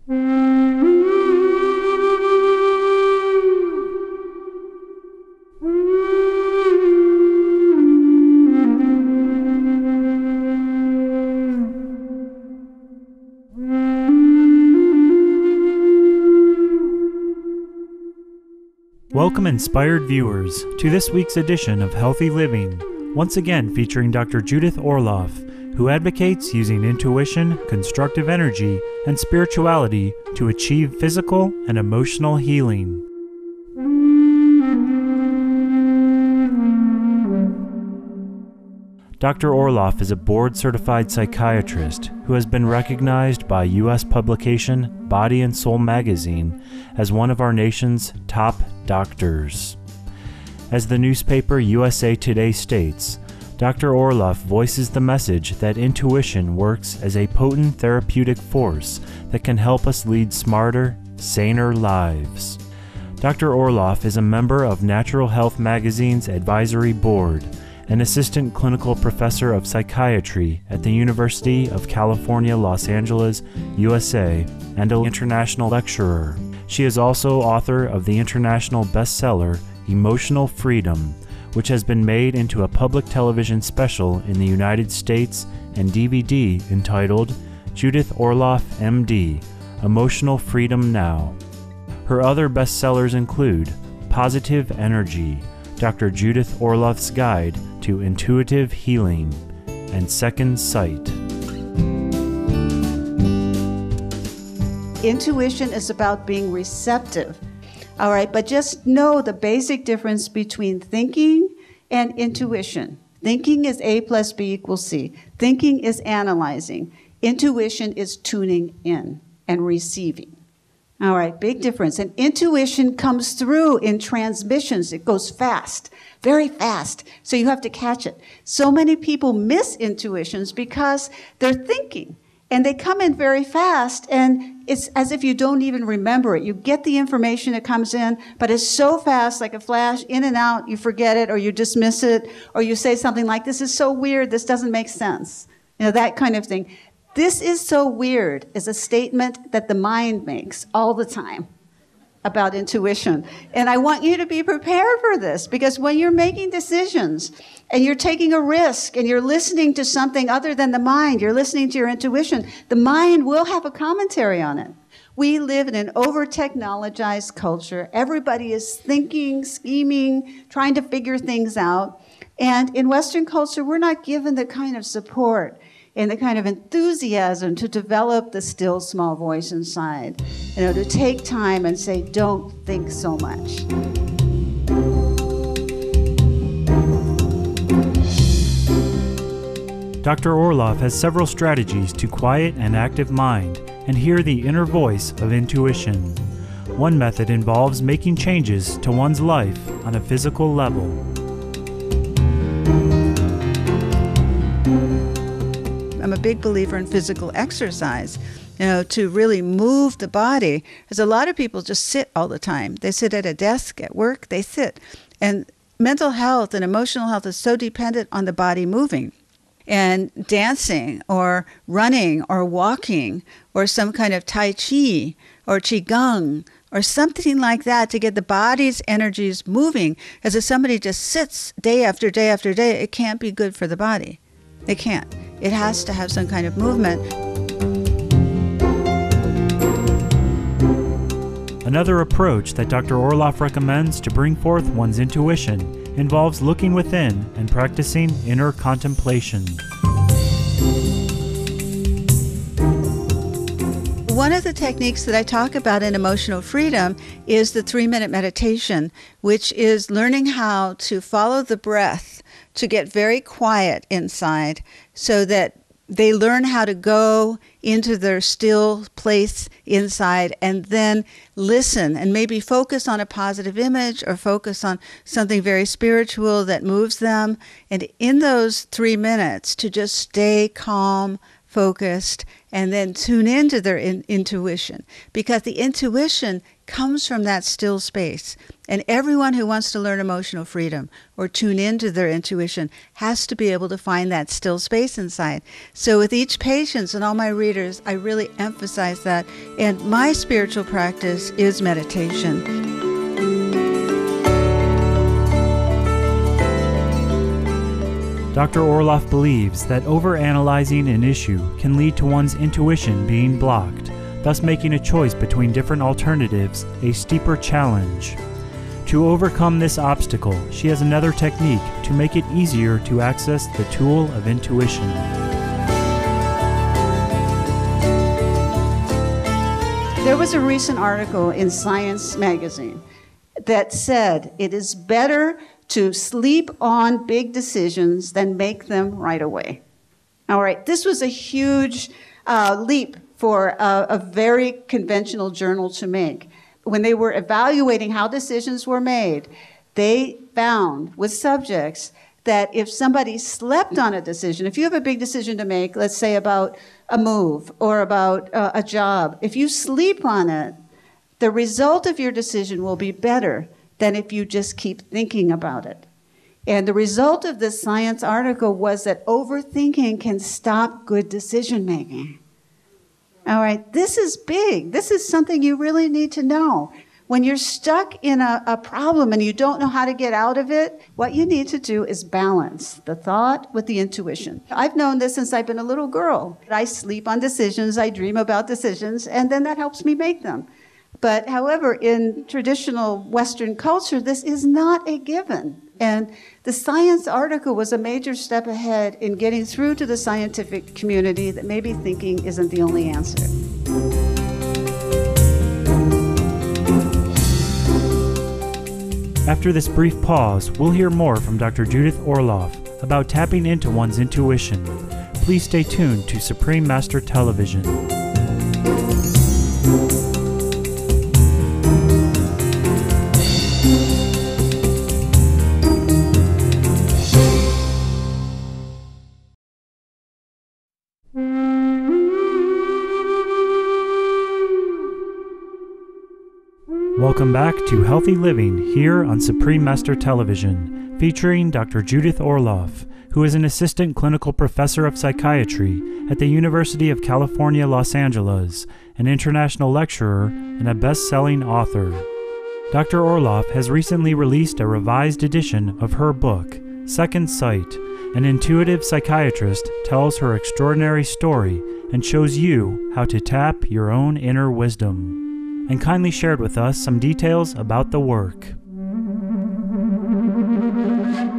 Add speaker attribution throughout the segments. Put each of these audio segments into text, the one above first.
Speaker 1: Welcome, inspired viewers, to this week's edition of Healthy Living, once again featuring Dr. Judith Orloff, who advocates using intuition, constructive energy, and spirituality to achieve physical and emotional healing. Dr. Orloff is a board-certified psychiatrist who has been recognized by U.S. publication Body and Soul magazine as one of our nation's top doctors. As the newspaper USA Today states, Dr. Orloff voices the message that intuition works as a potent therapeutic force that can help us lead smarter, saner lives. Dr. Orloff is a member of Natural Health Magazine's advisory board, an assistant clinical professor of psychiatry at the University of California, Los Angeles, USA, and an international lecturer. She is also author of the international bestseller Emotional Freedom, which has been made into a public television special in the United States and DVD entitled Judith Orloff, MD, Emotional Freedom Now. Her other bestsellers include Positive Energy, Dr. Judith Orloff's Guide to Intuitive Healing, and Second Sight.
Speaker 2: Intuition is about being receptive. All right, but just know the basic difference between thinking and intuition. Thinking is A plus B equals C. Thinking is analyzing. Intuition is tuning in and receiving. All right, big difference. And intuition comes through in transmissions. It goes fast, very fast. So you have to catch it. So many people miss intuitions because they're thinking. And they come in very fast, and it's as if you don't even remember it. You get the information that comes in, but it's so fast, like a flash, in and out, you forget it, or you dismiss it, or you say something like, this is so weird, this doesn't make sense. You know, that kind of thing. This is so weird is a statement that the mind makes all the time about intuition. And I want you to be prepared for this, because when you're making decisions and you're taking a risk and you're listening to something other than the mind, you're listening to your intuition, the mind will have a commentary on it. We live in an over-technologized culture. Everybody is thinking, scheming, trying to figure things out. And in Western culture, we're not given the kind of support and the kind of enthusiasm to develop the still small voice inside. You know, to take time and say, don't think so much.
Speaker 1: Dr. Orloff has several strategies to quiet an active mind and hear the inner voice of intuition. One method involves making changes to one's life on a physical level.
Speaker 2: I'm a big believer in physical exercise, you know, to really move the body. Because a lot of people just sit all the time. They sit at a desk at work, they sit. And mental health and emotional health is so dependent on the body moving. And dancing or running or walking or some kind of Tai Chi or Qigong or something like that to get the body's energies moving. As if somebody just sits day after day after day, it can't be good for the body. It can't. It has to have some kind of movement.
Speaker 1: Another approach that Dr. Orloff recommends to bring forth one's intuition involves looking within and practicing inner contemplation.
Speaker 2: One of the techniques that I talk about in Emotional Freedom is the 3-minute meditation, which is learning how to follow the breath to get very quiet inside so that they learn how to go into their still place inside and then listen and maybe focus on a positive image or focus on something very spiritual that moves them. And in those 3 minutes to just stay calm, focused, and then tune into their intuition. Because the intuition comes from that still space. And everyone who wants to learn emotional freedom or tune into their intuition has to be able to find that still space inside. So with each patient and all my readers, I really emphasize that. And my spiritual practice is meditation.
Speaker 1: Dr. Orloff believes that overanalyzing an issue can lead to one's intuition being blocked, thus making a choice between different alternatives a steeper challenge. To overcome this obstacle, she has another technique to make it easier to access the tool of intuition.
Speaker 2: There was a recent article in Science magazine that said it is better to sleep on big decisions than make them right away. All right, this was a huge leap for a very conventional journal to make. When they were evaluating how decisions were made, they found with subjects that if somebody slept on a decision, if you have a big decision to make, let's say about a move or about a job, if you sleep on it, the result of your decision will be better than if you just keep thinking about it. And the result of this science article was that overthinking can stop good decision making. All right, this is big. This is something you really need to know. When you're stuck in a problem and you don't know how to get out of it, what you need to do is balance the thought with the intuition. I've known this since I've been a little girl. I sleep on decisions, I dream about decisions, and then that helps me make them. But however, in traditional Western culture, this is not a given. And the science article was a major step ahead in getting through to the scientific community that maybe thinking isn't the only answer.
Speaker 1: After this brief pause, we'll hear more from Dr. Judith Orloff about tapping into one's intuition. Please stay tuned to Supreme Master Television. Welcome back to Healthy Living here on Supreme Master Television, featuring Dr. Judith Orloff, who is an assistant clinical professor of psychiatry at the University of California, Los Angeles, an international lecturer, and a best-selling author. Dr. Orloff has recently released a revised edition of her book, Second Sight. An intuitive psychiatrist tells her extraordinary story and shows you how to tap your own inner wisdom, and kindly shared with us some details about the work.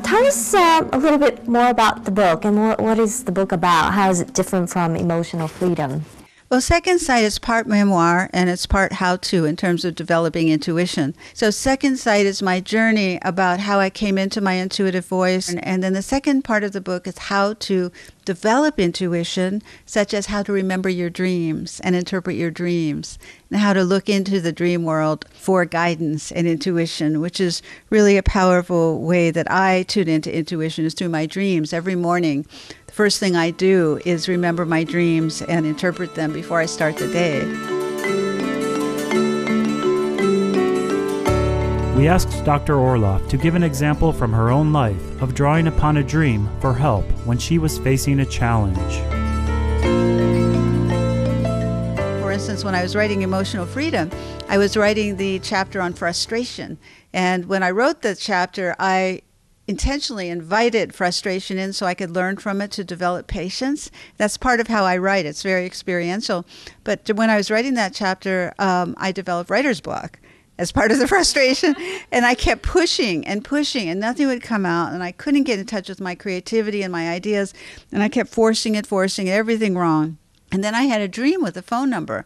Speaker 3: Tell us a little bit more about the book and what is the book about? How is it different from Emotional Freedom?
Speaker 2: Well, Second Sight is part memoir and it's part how-to in terms of developing intuition. So Second Sight is my journey about how I came into my intuitive voice. And then the second part of the book is how to develop intuition, such as how to remember your dreams and interpret your dreams, and how to look into the dream world for guidance and intuition, which is really a powerful way that I tune into intuition is through my dreams. Every morning, the first thing I do is remember my dreams and interpret them before I start the day.
Speaker 1: We asked Dr. Orloff to give an example from her own life of drawing upon a dream for help when she was facing a challenge.
Speaker 2: For instance, when I was writing Emotional Freedom, I was writing the chapter on frustration. And when I wrote the chapter, I intentionally invited frustration in so I could learn from it to develop patience. That's part of how I write. It's very experiential. But when I was writing that chapter, I developed writer's block as part of the frustration. And I kept pushing, and nothing would come out. And I couldn't get in touch with my creativity and my ideas. And I kept forcing everything wrong. And then I had a dream with a phone number.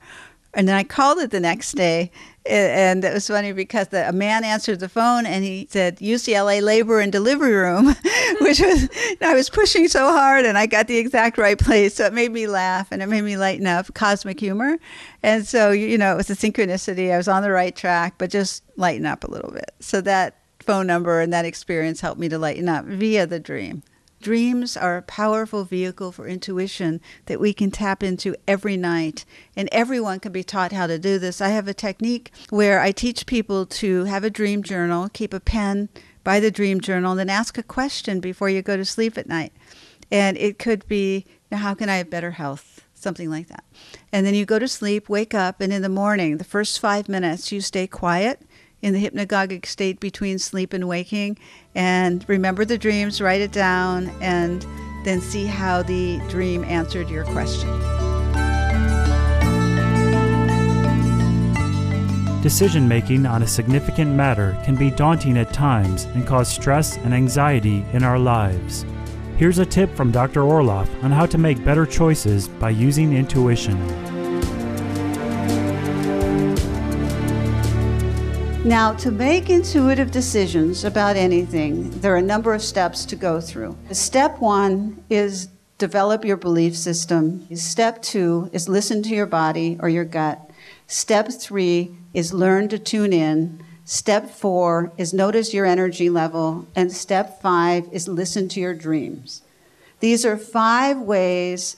Speaker 2: And then I called it the next day. And it was funny because a man answered the phone and he said, UCLA Labor and Delivery Room, which was, I was pushing so hard and I got the exact right place. So it made me laugh and it made me lighten up, cosmic humor. And so, it was a synchronicity. I was on the right track, but just lighten up a little bit. So that phone number and that experience helped me to lighten up via the dream. Dreams are a powerful vehicle for intuition that we can tap into every night, and everyone can be taught how to do this. I have a technique where I teach people to have a dream journal, keep a pen by the dream journal, and then ask a question before you go to sleep at night. And it could be, how can I have better health? Something like that. And then you go to sleep, wake up, and in the morning, the first 5 minutes, you stay quiet in the hypnagogic state between sleep and waking, and remember the dreams, write it down, and then see how the dream answered your question.
Speaker 1: Decision-making on a significant matter can be daunting at times and cause stress and anxiety in our lives. Here's a tip from Dr. Orloff on how to make better choices by using intuition.
Speaker 2: Now, to make intuitive decisions about anything, there are a number of steps to go through. Step 1 is develop your belief system. Step 2 is listen to your body or your gut. Step 3 is learn to tune in. Step 4 is notice your energy level. And step 5 is listen to your dreams. These are 5 ways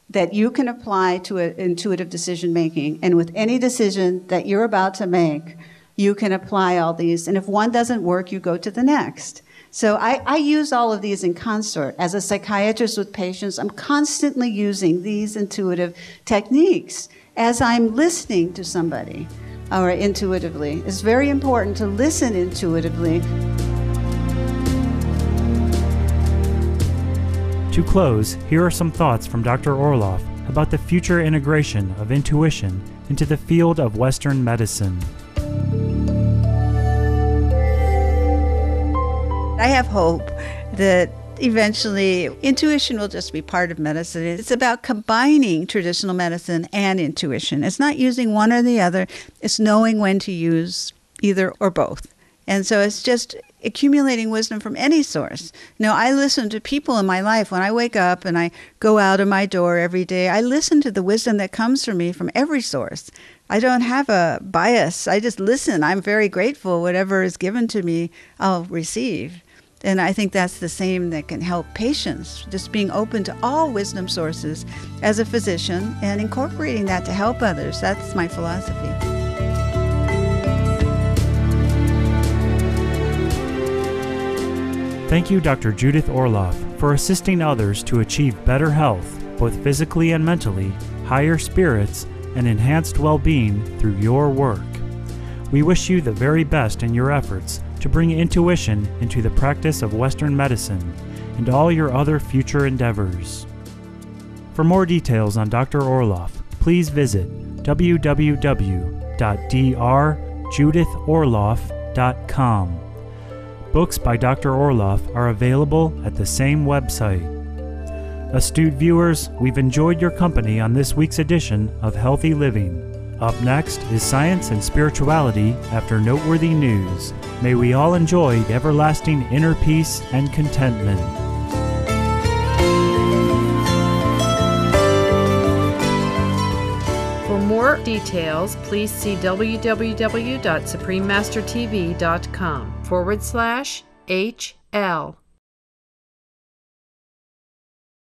Speaker 2: that you can apply to intuitive decision making. And with any decision that you're about to make, you can apply all these. And if one doesn't work, you go to the next. So I use all of these in concert. As a psychiatrist with patients, I'm constantly using these intuitive techniques as I'm listening to somebody or intuitively. It's very important to listen intuitively.
Speaker 1: To close, here are some thoughts from Dr. Orloff about the future integration of intuition into the field of Western medicine.
Speaker 2: I have hope that eventually intuition will just be part of medicine. It's about combining traditional medicine and intuition. It's not using one or the other. It's knowing when to use either or both. And so it's just accumulating wisdom from any source. I listen to people in my life. When I wake up and I go out of my door every day, I listen to the wisdom that comes from me from every source. I don't have a bias. I just listen. I'm very grateful. Whatever is given to me, I'll receive. And I think that's the same that can help patients, just being open to all wisdom sources as a physician and incorporating that to help others. That's my philosophy.
Speaker 1: Thank you, Dr. Judith Orloff, for assisting others to achieve better health, both physically and mentally, higher spirits, and enhanced well-being through your work. We wish you the very best in your efforts to bring intuition into the practice of Western medicine and all your other future endeavors. For more details on Dr. Orloff, please visit www.drjudithorloff.com. Books by Dr. Orloff are available at the same website. Astute viewers, we've enjoyed your company on this week's edition of Healthy Living. Up next is Science and Spirituality after noteworthy news. May we all enjoy everlasting inner peace and contentment.
Speaker 4: For more details, please see www.suprememastertv.com/HL.